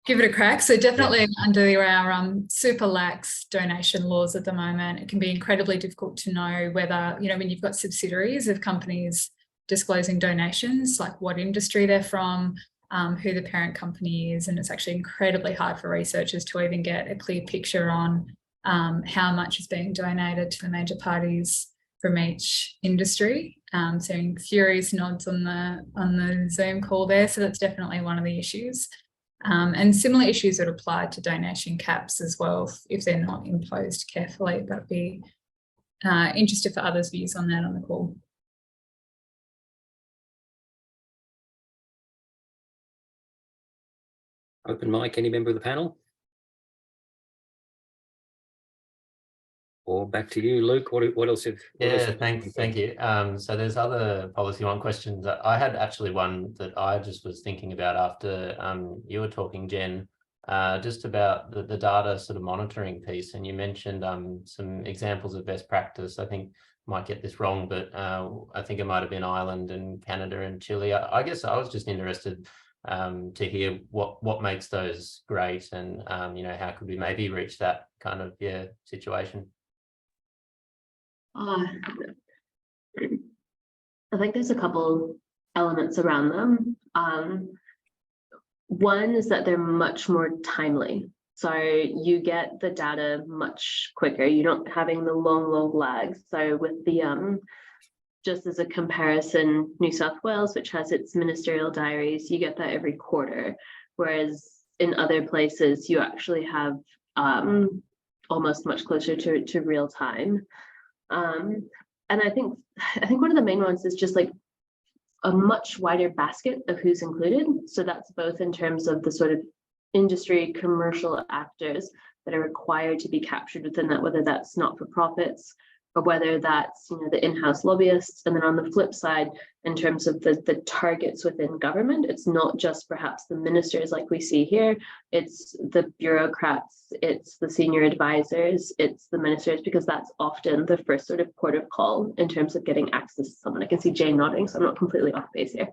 Give it a crack. So definitely under our super lax donation laws at the moment, it can be incredibly difficult to know whether, you know, when you've got subsidiaries of companies disclosing donations, like what industry they're from, who the parent company is, and it's actually incredibly hard for researchers to even get a clear picture on how much is being donated to the major parties from each industry. Seeing furious nods on the Zoom call there. So that's definitely one of the issues. And similar issues that apply to donation caps as well, if they're not imposed carefully. But be interested for others' views on that on the call. Open mic, any member of the panel? Or back to you, Luke. What else have? Thank you. So there's other policy one questions. I had actually one that I just was thinking about after you were talking, Jen, just about the data sort of monitoring piece. And you mentioned some examples of best practice. I think might get this wrong, but I think it might have been Ireland and Canada and Chile. I guess I was just interested to hear what makes those great, and you know, how could we maybe reach that kind of situation? I think there's a couple elements around them. One is that they're much more timely. So you get the data much quicker. You're not having the long lags. So with the, just as a comparison, New South Wales, which has its ministerial diaries, you get that every quarter. Whereas in other places, you actually have almost much closer to real time. And I think one of the main ones is just like a much wider basket of who's included. So that's both in terms of the sort of industry commercial actors that are required to be captured within that, whether that's not-for-profits or whether that's, you know, the in-house lobbyists. And then on the flip side, in terms of the targets within government, it's not just perhaps the ministers like we see here, it's the bureaucrats, it's the senior advisors, it's the ministers, because that's often the first sort of port of call in terms of getting access to someone. I can see Jane nodding, so I'm not completely off base here.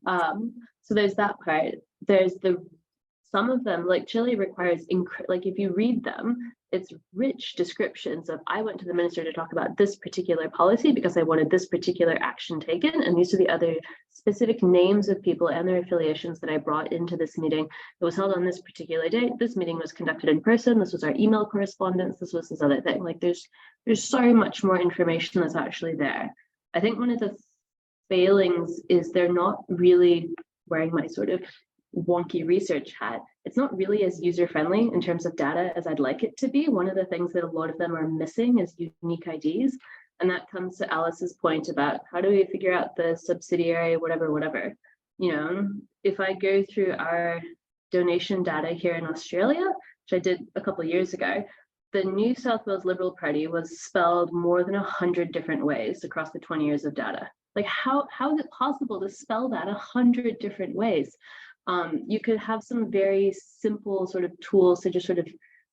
So there's that part. There's some of them, like Chile, requires, like if you read them, it's rich descriptions of, I went to the minister to talk about this particular policy because I wanted this particular action taken, and these are the other specific names of people and their affiliations that I brought into this meeting. It was held on this particular date. This meeting was conducted in person. This was our email correspondence. This was this other thing. Like there's so much more information that's actually there. I think one of the failings is they're not really, wearing my sort of wonky research hat, it's not really as user-friendly in terms of data as I'd like it to be. One of the things that a lot of them are missing is unique IDs. And that comes to Alice's point about how do we figure out the subsidiary, whatever. You know, if I go through our donation data here in Australia, which I did a couple of years ago, the New South Wales Liberal Party was spelled more than 100 different ways across the 20 years of data. Like how is it possible to spell that 100 different ways? You could have some very simple sort of tools to just sort of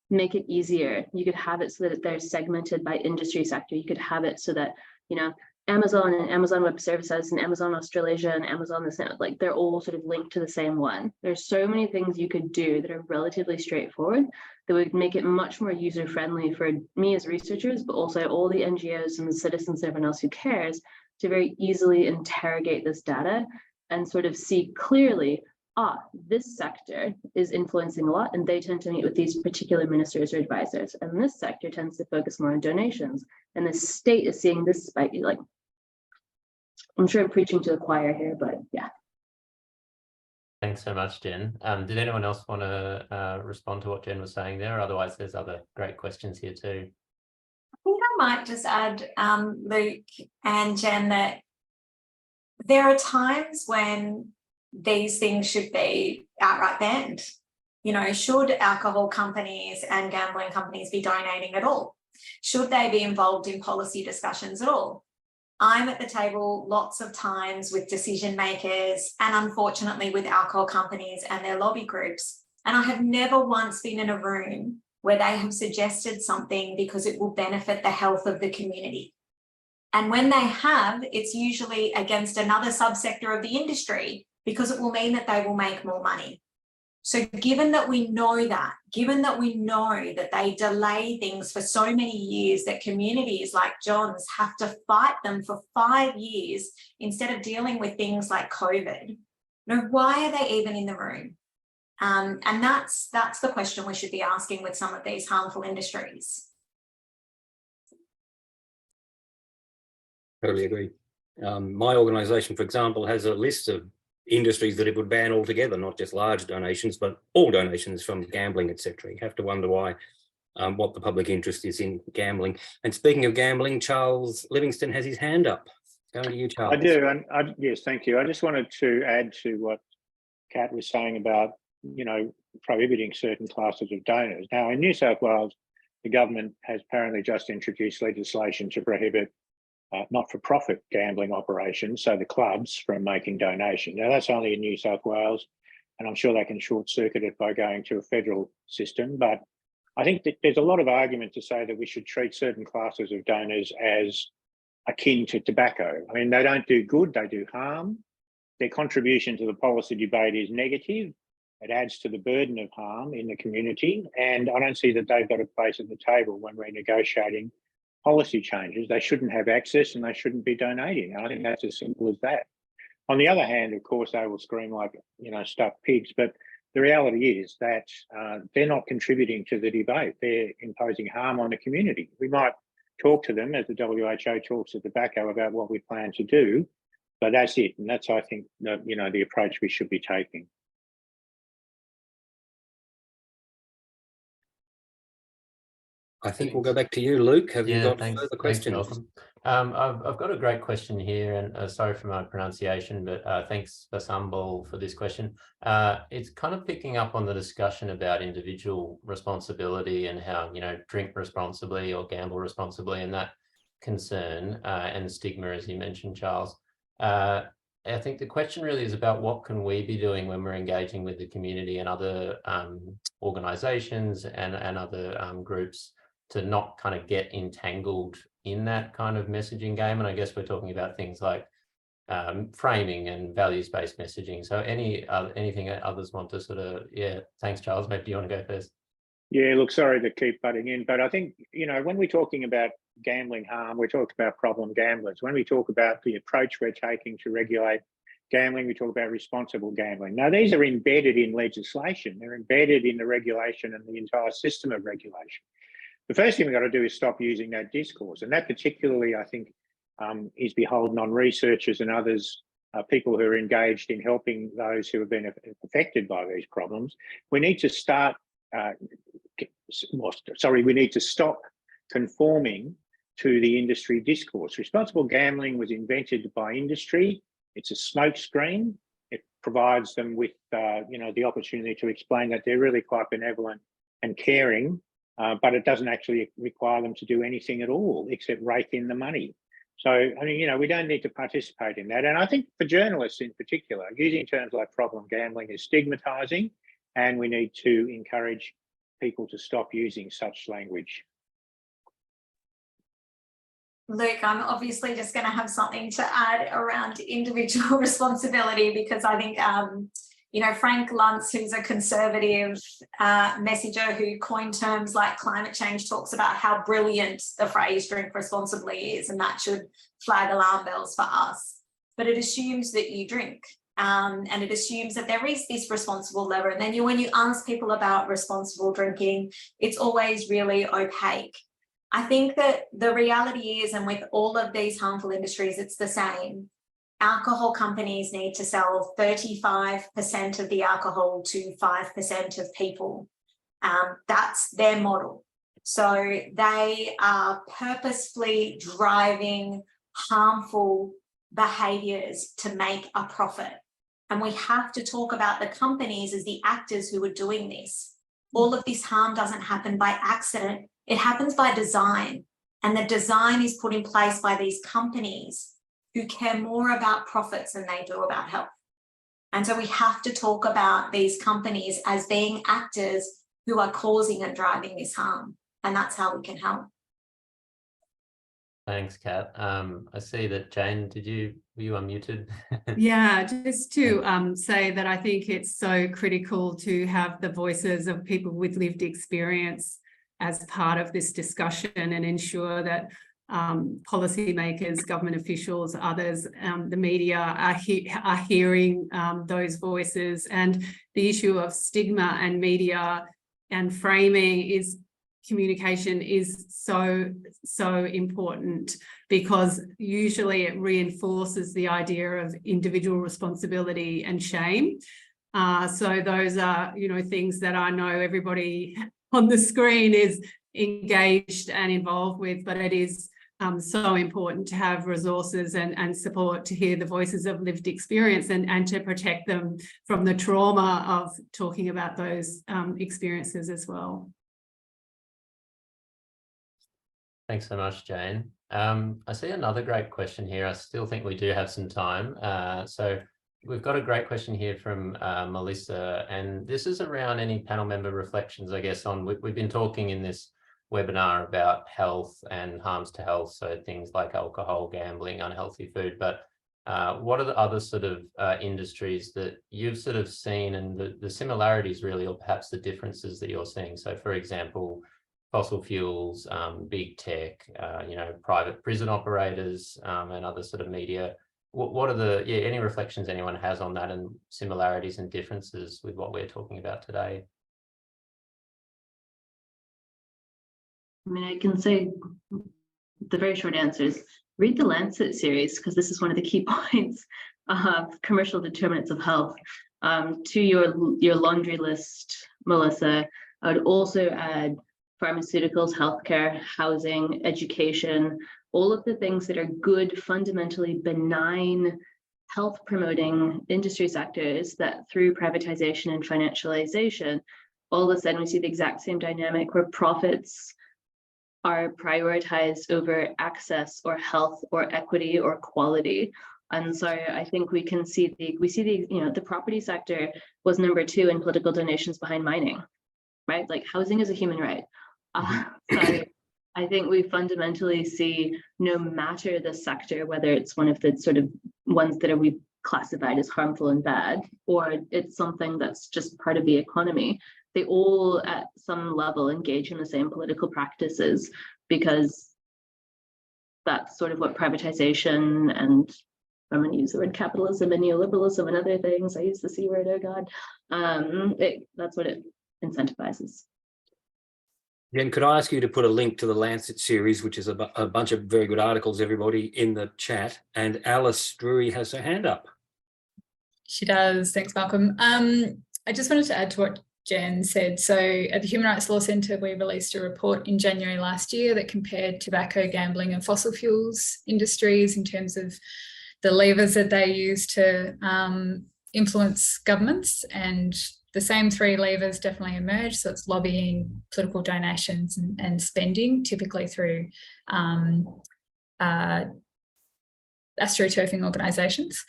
make it easier. You could have it so that they're segmented by industry sector. You could have it so that, you know, Amazon and Amazon Web Services and Amazon Australasia and Amazon this, like they're all sort of linked to the same one. There's so many things you could do that are relatively straightforward that would make it much more user-friendly for me as researchers, but also all the NGOs and the citizens and everyone else who cares to very easily interrogate this data and sort of see clearly, this sector is influencing a lot and they tend to meet with these particular ministers or advisors. And this sector tends to focus more on donations. And the state is seeing this spike. Like, I'm sure I'm preaching to the choir here, but yeah. Thanks so much, Jen. Did anyone else want to respond to what Jen was saying there? Otherwise, there's other great questions here too. I think I might just add, Luke and Jen, that there are times when these things should be outright banned. You know, should alcohol companies and gambling companies be donating at all? Should they be involved in policy discussions at all? I'm at the table lots of times with decision makers and unfortunately with alcohol companies and their lobby groups. And I have never once been in a room where they have suggested something because it will benefit the health of the community. And when they have, it's usually against another subsector of the industry because it will mean that they will make more money. So given that we know that, given that we know that they delay things for so many years, that communities like John's have to fight them for 5 years instead of dealing with things like COVID, why are they even in the room? And that's the question we should be asking with some of these harmful industries. Totally agree. My organisation, for example, has a list of industries that it would ban altogether, not just large donations, but all donations from gambling, etc. You have to wonder why, what the public interest is in gambling. And speaking of gambling, Charles Livingston has his hand up. Going to you, Charles. I do, and yes, thank you. I just wanted to add to what Kat was saying about, you know, prohibiting certain classes of donors. Now, in New South Wales, the government has apparently just introduced legislation to prohibit not-for-profit gambling operations, so the clubs, from making donations. Now, that's only in New South Wales, and I'm sure they can short-circuit it by going to a federal system. But I think that there's a lot of argument to say that we should treat certain classes of donors as akin to tobacco. I mean, they don't do good, they do harm. Their contribution to the policy debate is negative. It adds to the burden of harm in the community, and I don't see that they've got a place at the table when we're negotiating policy changes. They shouldn't have access and they shouldn't be donating. I think that's as simple as that. On the other hand, of course, they will scream like, you know, stuffed pigs, but the reality is that they're not contributing to the debate. They're imposing harm on the community. We might talk to them as the WHO talks to tobacco about what we plan to do, but that's it. And that's, I think, you know, the approach we should be taking. I think we'll go back to you, Luke. Have you got thanks, further questions? Thanks, I've got a great question here, and sorry for my pronunciation, but thanks Basambol for this question. It's kind of picking up on the discussion about individual responsibility and how, you know, drink responsibly or gamble responsibly, and that concern and stigma, as you mentioned, Charles. I think the question really is about what can we be doing when we're engaging with the community and other organisations and other groups to not kind of get entangled in that kind of messaging game. And I guess we're talking about things like framing and values-based messaging. So anything that others want to sort of, yeah, thanks, Charles. Maybe do you want to go first? Yeah, look, sorry to keep butting in, but I think, you know, when we're talking about gambling harm, we talk about problem gamblers. When we talk about the approach we're taking to regulate gambling, we talk about responsible gambling. Now, these are embedded in legislation. They're embedded in the regulation and the entire system of regulation. The first thing we've got to do is stop using that discourse. And that particularly, I think, is beholden on researchers and others, people who are engaged in helping those who have been affected by these problems. We need to start, we need to stop conforming to the industry discourse. Responsible gambling was invented by industry. It's a smokescreen. It provides them with, you know, the opportunity to explain that they're really quite benevolent and caring, but it doesn't actually require them to do anything at all except rake in the money. So, I mean, you know, we don't need to participate in that. And I think for journalists in particular, using terms like problem gambling is stigmatizing, and we need to encourage people to stop using such language. Luke, I'm obviously just going to have something to add around individual responsibility, because I think, you know, Frank Luntz, who's a conservative messenger who coined terms like climate change, talks about how brilliant the phrase drink responsibly is, and that should flag alarm bells for us. But it assumes that you drink, and it assumes that there is this responsible level. And then when you ask people about responsible drinking, it's always really opaque. I think that the reality is, and with all of these harmful industries, it's the same. Alcohol companies need to sell 35% of the alcohol to 5% of people. That's their model. So they are purposefully driving harmful behaviours to make a profit. And we have to talk about the companies as the actors who are doing this. All of this harm doesn't happen by accident. It happens by design, and the design is put in place by these companies who care more about profits than they do about health. And so we have to talk about these companies as being actors who are causing and driving this harm, and that's how we can help. Thanks, Kat. I see that Jane, were you unmuted? Yeah, just to say that I think it's so critical to have the voices of people with lived experience as part of this discussion, and ensure that policymakers, government officials, others, the media are hearing those voices. And the issue of stigma and media and framing is communication is so important, because usually it reinforces the idea of individual responsibility and shame. So those are, you know, things that I know everybody on the screen is engaged and involved with, but it is so important to have resources and support to hear the voices of lived experience and to protect them from the trauma of talking about those experiences as well. Thanks so much, Jane. I see another great question here. I still think we do have some time. So we've got a great question here from Melissa, and this is around any panel member reflections, I guess, on we've been talking in this webinar about health and harms to health, so things like alcohol, gambling, unhealthy food, but what are the other sort of industries that you've sort of seen, and the similarities really, or perhaps the differences that you're seeing? So for example, fossil fuels, big tech, you know, private prison operators, and other sort of media. What are any reflections anyone has on that, and similarities and differences with what we're talking about today? I mean, I can say the very short answer is read the Lancet series, because this is one of the key points of commercial determinants of health. To your laundry list, Melissa, I would also add pharmaceuticals, healthcare, housing, education, all of the things that are good, fundamentally benign, health promoting industry sectors that through privatization and financialization, all of a sudden we see the exact same dynamic where profits are prioritized over access or health or equity or quality. And so I think we see the property sector was number 2 in political donations behind mining, right? Like housing is a human right. So I think we fundamentally see, no matter the sector, whether it's one of the sort of ones that we classified as harmful and bad, or it's something that's just part of the economy, they all at some level engage in the same political practices, because that's sort of what privatization and, I'm going to use the word capitalism and neoliberalism and other things. I use the C word, oh God. That's what it incentivizes. Jen, could I ask you to put a link to the Lancet series, which is a bunch of very good articles, everybody, in the chat? And Alice Drury has her hand up. She does. Thanks, Malcolm. I just wanted to add to what Jen said. So at the Human Rights Law Centre, we released a report in January last year that compared tobacco, gambling and fossil fuels industries in terms of the levers that they use to influence governments, and the same 3 levers definitely emerge. So it's lobbying, political donations and spending, typically through astroturfing organisations.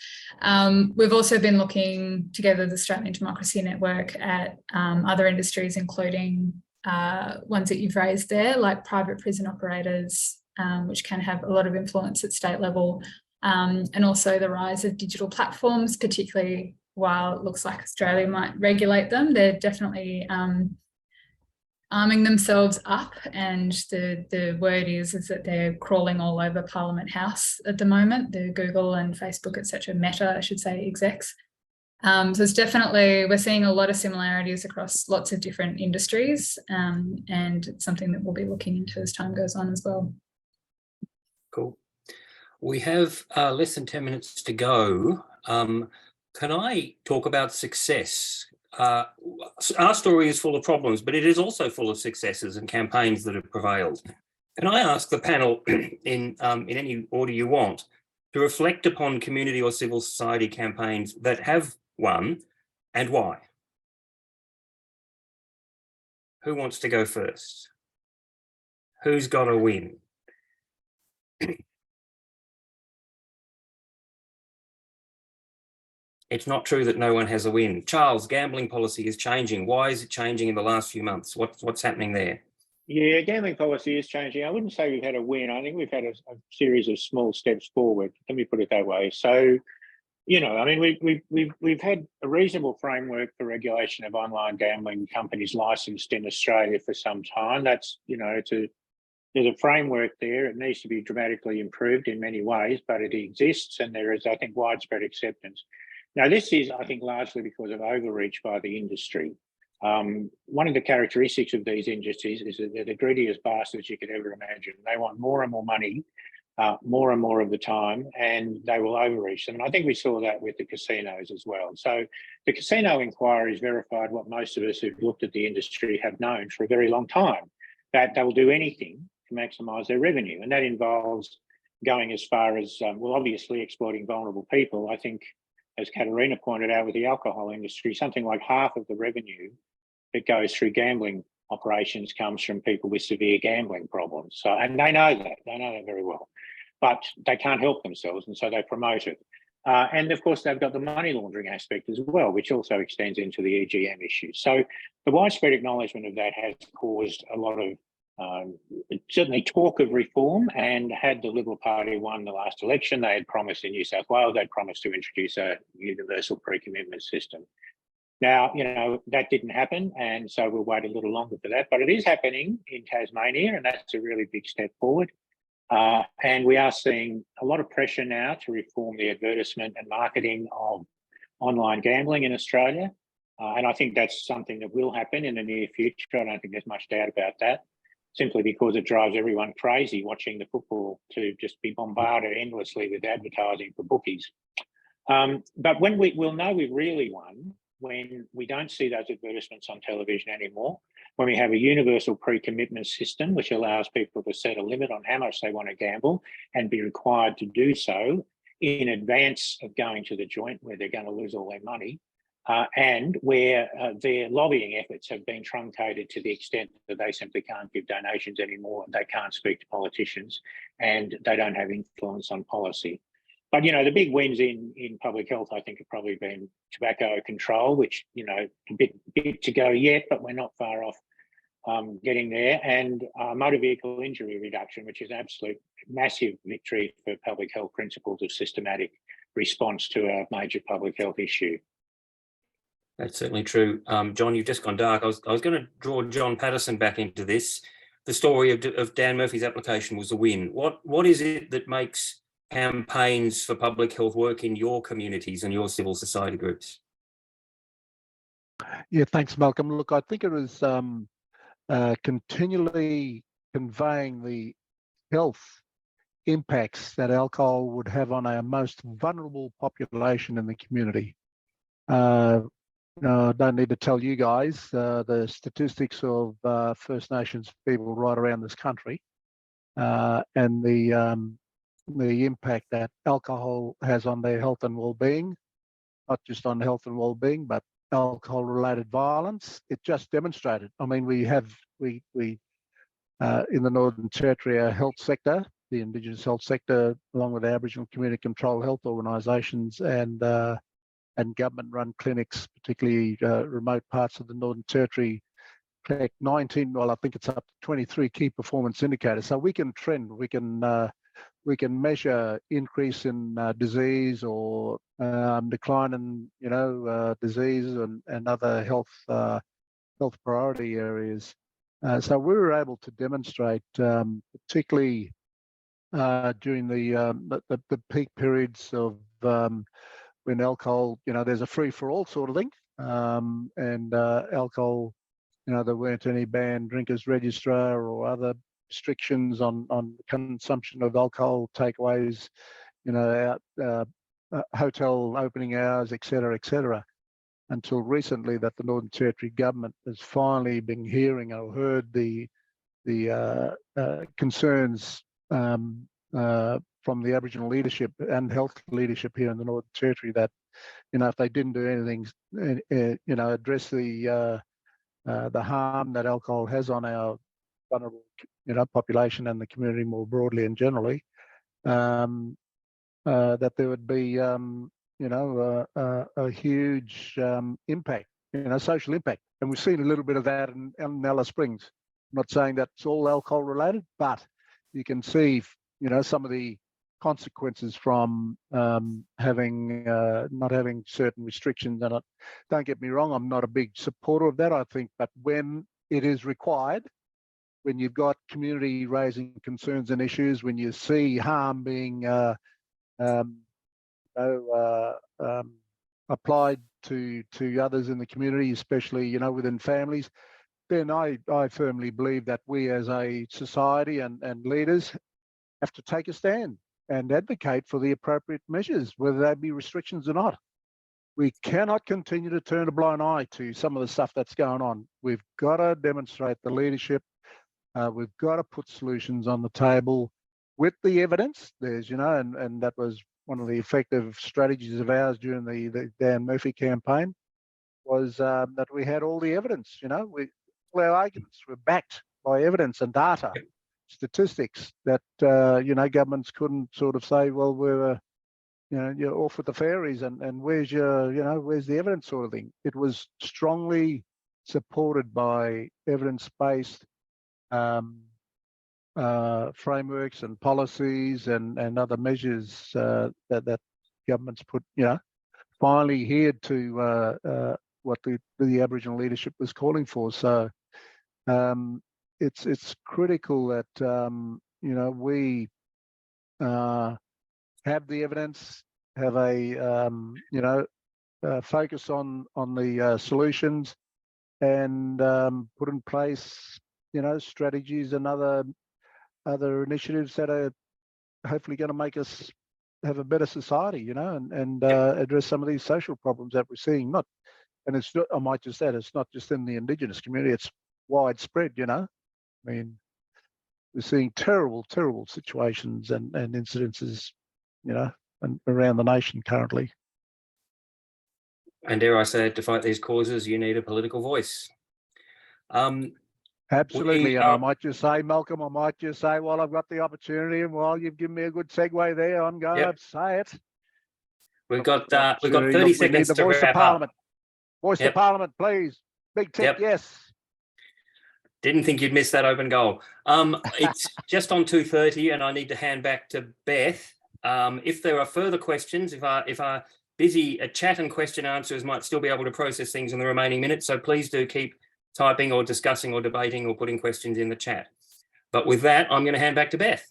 We've also been looking together, the Australian Democracy Network, at other industries, including ones that you've raised there, like private prison operators, which can have a lot of influence at state level, and also the rise of digital platforms, particularly while it looks like Australia might regulate them. They're definitely arming themselves up, and the word is that they're crawling all over Parliament House at the moment, the Google and Facebook, etc., Meta, I should say, execs. So it's definitely, we're seeing a lot of similarities across lots of different industries, and it's something that we'll be looking into as time goes on as well. Cool. We have less than 10 minutes to go. Can I talk about success? Our story is full of problems, but it is also full of successes and campaigns that have prevailed. Can I ask the panel, in any order you want, to reflect upon community or civil society campaigns that have won and why? Who wants to go first? Who's got to win? It's not true that no one has a win. Charles, gambling policy is changing. Why is it changing in the last few months? What's happening there? Yeah, gambling policy is changing. I wouldn't say we've had a win. I think we've had a series of small steps forward. Let me put it that way. So, I mean, we've had a reasonable framework for regulation of online gambling companies licensed in Australia for some time. That's, there's a framework there. It needs to be dramatically improved in many ways, but it exists, and there is, I think, widespread acceptance. Now, this is, I think, largely because of overreach by the industry. One of the characteristics of these industries is that they're the greediest bastards you could ever imagine. They want more and more money, more and more of the time, and they will overreach them. And I think we saw that with the casinos as well. So the casino inquiries verified what most of us who've looked at the industry have known for a very long time, that they will do anything to maximise their revenue. And that involves going as far as, obviously exploiting vulnerable people. I think, as Katerina pointed out with the alcohol industry, something like half of the revenue that goes through gambling operations comes from people with severe gambling problems. So, and they know that very well, but they can't help themselves, and so they promote it. And of course, they've got the money laundering aspect as well, which also extends into the EGM issue. So the widespread acknowledgement of that has caused a lot of certainly talk of reform. And had the Liberal Party won the last election, they had promised in New South Wales, they'd promised to introduce a universal pre-commitment system. Now, that didn't happen, and so we'll wait a little longer for that, but it is happening in Tasmania, and that's a really big step forward. And we are seeing a lot of pressure now to reform the advertisement and marketing of online gambling in Australia. And I think that's something that will happen in the near future. I don't think there's much doubt about that, simply because it drives everyone crazy watching the football to just be bombarded endlessly with advertising for bookies. But when we'll know we've really won when we don't see those advertisements on television anymore, when we have a universal pre-commitment system which allows people to set a limit on how much they want to gamble and be required to do so in advance of going to the joint where they're going to lose all their money. and where their lobbying efforts have been truncated to the extent that they simply can't give donations anymore, they can't speak to politicians, and they don't have influence on policy. But, you know, the big wins in public health, I think, have probably been tobacco control, which, you know, a bit to go yet, but we're not far off getting there, and motor vehicle injury reduction, which is an absolute massive victory for public health principles of systematic response to a major public health issue. That's certainly true. John, you've just gone dark. I was going to draw John Patterson back into this. The story of Dan Murphy's application was a win. What is it that makes campaigns for public health work in your communities and your civil society groups? Yeah, thanks, Malcolm. Look, I think it was continually conveying the health impacts that alcohol would have on our most vulnerable population in the community. I don't need to tell you guys the statistics of First Nations people right around this country and the impact that alcohol has on their health and well-being, not just on health and well-being, but alcohol-related violence. It just demonstrated. I mean, we in the Northern Territory, our health sector, the Indigenous health sector, along with Aboriginal community control health organisations and government-run clinics, particularly remote parts of the Northern Territory, collect 19. Well, I think it's up to 23 key performance indicators. So we can trend. We can measure increase in disease or decline in disease and other health priority areas. So we were able to demonstrate, particularly during the peak periods of when alcohol, there's a free for all sort of thing, and alcohol, there weren't any banned drinkers registrar or other restrictions on consumption of alcohol, takeaways, hotel opening hours, etc., until recently that the Northern Territory government has finally been hearing or heard the concerns from the Aboriginal leadership and health leadership here in the Northern Territory that, if they didn't do anything, address the harm that alcohol has on our vulnerable, population and the community more broadly and generally, that there would be, a huge impact, social impact. And we've seen a little bit of that in Alice Springs. I'm not saying that's all alcohol related, but you can see, some of the consequences from not having certain restrictions. And don't get me wrong, I'm not a big supporter of that, I think, but when it is required, when you've got community raising concerns and issues, when you see harm being applied to others in the community, especially, within families, then I firmly believe that we as a society and leaders have to take a stand and advocate for the appropriate measures, whether they be restrictions or not. We cannot continue to turn a blind eye to some of the stuff that's going on. We've got to demonstrate the leadership. We've got to put solutions on the table with the evidence. There's, and that was one of the effective strategies of ours during the Dan Murphy campaign, was that we had all the evidence. All our arguments were backed by evidence and data, statistics that governments couldn't sort of say, well, we're you're off with the fairies and where's your where's the evidence sort of thing. It was strongly supported by evidence-based frameworks and policies and other measures that governments put, finally adhered to what the Aboriginal leadership was calling for. So it's critical that we have the evidence, have a focus on the solutions, and put in place strategies and other initiatives that are hopefully going to make us have a better society, and address some of these social problems that we're seeing. And it's not, I might just add, it's not just in the Indigenous community, it's widespread, I mean, we're seeing terrible situations and incidences, and around the nation currently. And dare I say it, to fight these causes, you need a political voice. Absolutely. And I might just say, Malcolm, I might just say, while I've got the opportunity and while you've given me a good segue there, I'm going to say it. We've got 30 seconds to voice of wrap Parliament. up. Voice of Parliament, please. Big tick, yes. Didn't think you'd miss that open goal. It's just on 2:30 and I need to hand back to Beth. If there are further questions, if our busy chat and question answers might still be able to process things in the remaining minutes, so please do keep typing or discussing or debating or putting questions in the chat. But with that, I'm going to hand back to Beth.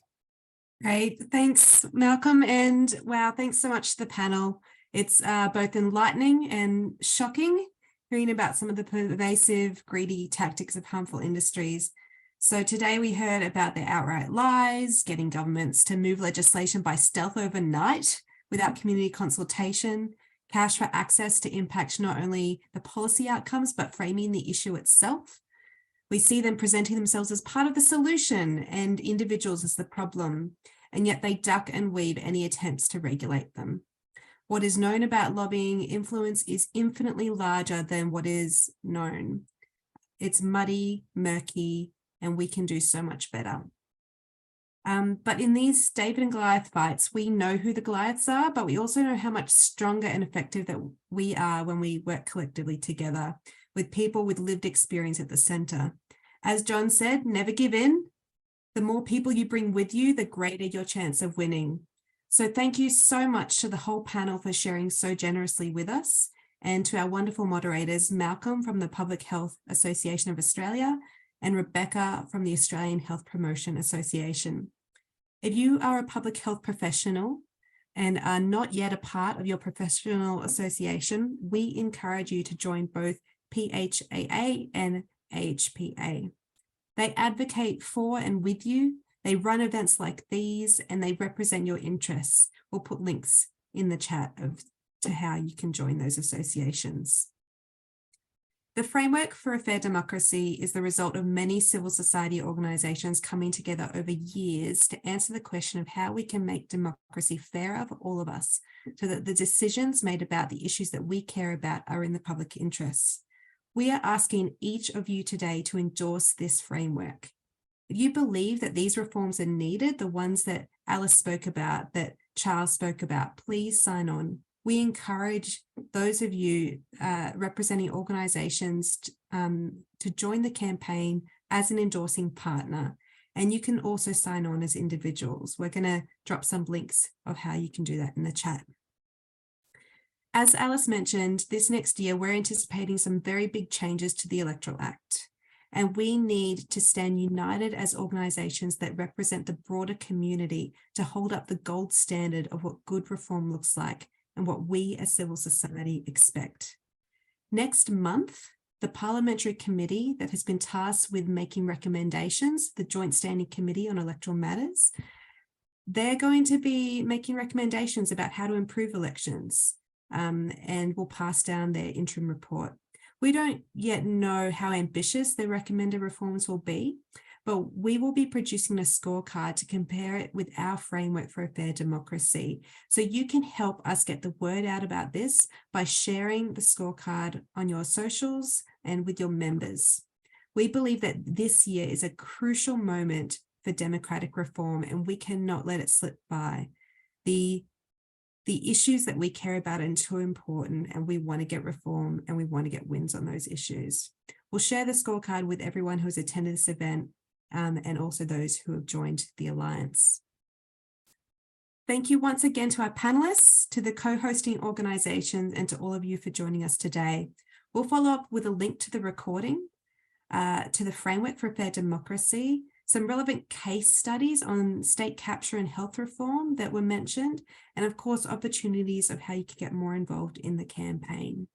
Great, thanks, Malcolm. And wow, thanks so much to the panel. It's both enlightening and shocking hearing about some of the pervasive, greedy tactics of harmful industries. So today we heard about the outright lies, getting governments to move legislation by stealth overnight without community consultation, cash for access to impact not only the policy outcomes, but framing the issue itself. We see them presenting themselves as part of the solution and individuals as the problem, and yet they duck and weave any attempts to regulate them. What is known about lobbying influence is infinitely larger than what is known. It's muddy, murky, and we can do so much better. But in these David and Goliath fights, we know who the Goliaths are, but we also know how much stronger and effective that we are when we work collectively together with people with lived experience at the center. As John said, never give in. The more people you bring with you, the greater your chance of winning. So thank you so much to the whole panel for sharing so generously with us, and to our wonderful moderators, Malcolm from the Public Health Association of Australia and Rebecca from the Australian Health Promotion Association. If you are a public health professional and are not yet a part of your professional association, we encourage you to join both PHAA and AHPA. They advocate for and with you. They run events like these and they represent your interests. We'll put links in the chat to how you can join those associations. The Framework for a Fair Democracy is the result of many civil society organisations coming together over years to answer the question of how we can make democracy fairer for all of us, so that the decisions made about the issues that we care about are in the public interest. We are asking each of you today to endorse this framework. If you believe that these reforms are needed, the ones that Alice spoke about, that Charles spoke about, please sign on. We encourage those of you representing organisations to join the campaign as an endorsing partner, and you can also sign on as individuals. We're going to drop some links of how you can do that in the chat. As Alice mentioned, this next year, we're anticipating some very big changes to the Electoral Act, and we need to stand united as organisations that represent the broader community to hold up the gold standard of what good reform looks like and what we as civil society expect. Next month, the Parliamentary Committee that has been tasked with making recommendations, the Joint Standing Committee on Electoral Matters, they're going to be making recommendations about how to improve elections, and will pass down their interim report. We don't yet know how ambitious the recommended reforms will be, but we will be producing a scorecard to compare it with our framework for a fair democracy. So you can help us get the word out about this by sharing the scorecard on your socials and with your members. We believe that this year is a crucial moment for democratic reform, and we cannot let it slip by. The issues that we care about are too important, and we want to get reform and we want to get wins on those issues. We'll share the scorecard with everyone who has attended this event, and also those who have joined the Alliance. Thank you once again to our panelists, to the co-hosting organisations, and to all of you for joining us today. We'll follow up with a link to the recording, to the Framework for a Fair Democracy, some relevant case studies on state capture and health reform that were mentioned, and of course, opportunities of how you can get more involved in the campaign.